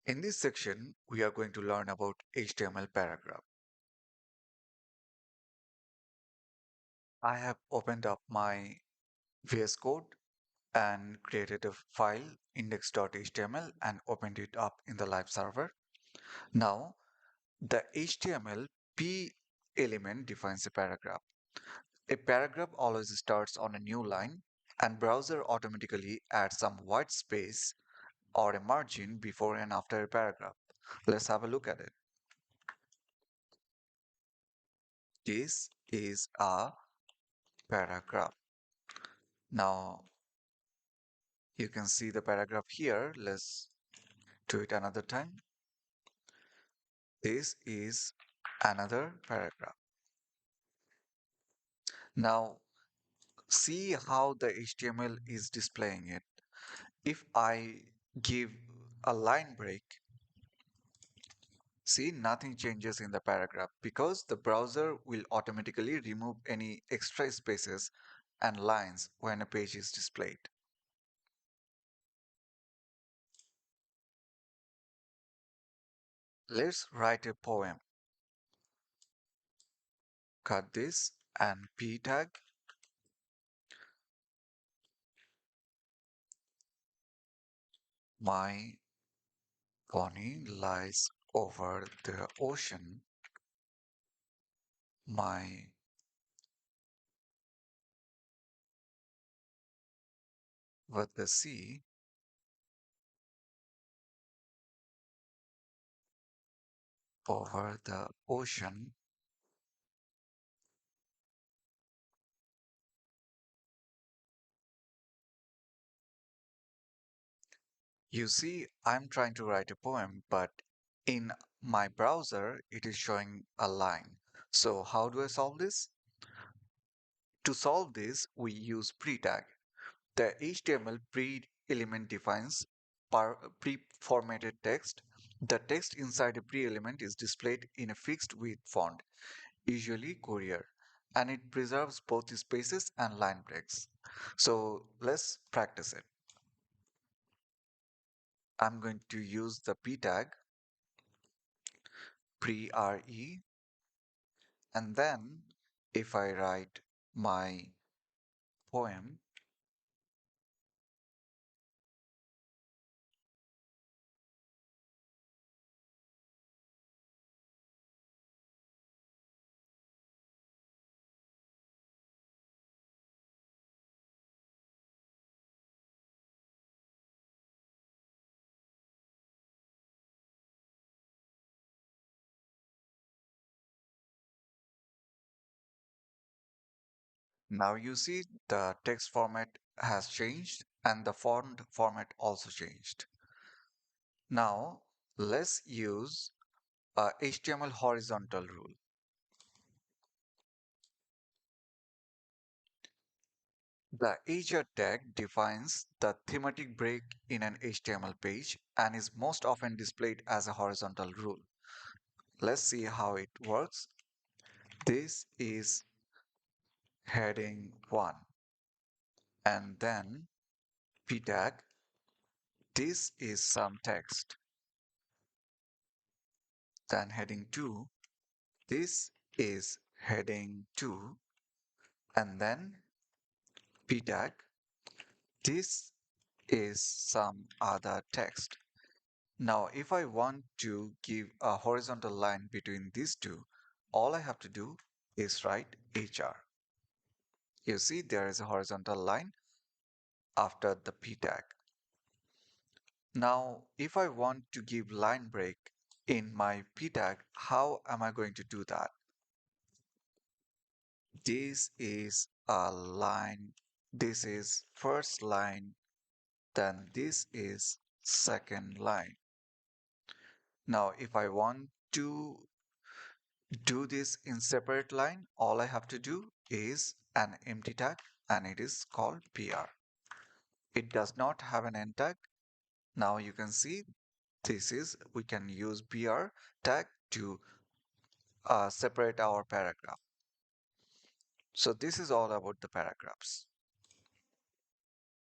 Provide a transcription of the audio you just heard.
In this section, we are going to learn about HTML paragraph. I have opened up my VS Code and created a file index.html and opened it up in the live server. Now, the HTML p element defines a paragraph. A paragraph always starts on a new line and browser automatically adds some white space or a margin before and after a paragraph. Let's have a look at it. This is a paragraph. Now you can see the paragraph here. Let's do it another time. This is another paragraph. Now see how the HTML is displaying it. If I give a line break, see nothing changes in the paragraph because the browser will automatically remove any extra spaces and lines when a page is displayed. Let's write a poem. Cut this and p tag. My Bonnie lies over the ocean. My with the sea over the ocean. You see, I'm trying to write a poem, but in my browser, it is showing a line. So how do I solve this? To solve this, we use pre-tag. The HTML pre-element defines pre-formatted text. The text inside a pre-element is displayed in a fixed width font, usually Courier, and it preserves both spaces and line breaks. So let's practice it. I'm going to use the p tag pre-re, and then if I write my poem, now you see the text format has changed and the font format also changed. Now let's use a HTML horizontal rule. The edger tag defines the thematic break in an HTML page and is most often displayed as a horizontal rule. Let's see how it works. This is heading 1 and then p tag. This is some text. Then heading 2. This is heading 2 and then p tag. This is some other text. Now, if I want to give a horizontal line between these two, all I have to do is write HR. You see there is a horizontal line after the p tag. Now, if I want to give line break in my p tag, how am I going to do that? This is a line. This is first line, then this is second line. Now, if I want to do this in separate line, all I have to do is an empty tag and it is called PR. It does not have an end tag. Now you can see we can use PR tag to separate our paragraph. So this is all about the paragraphs.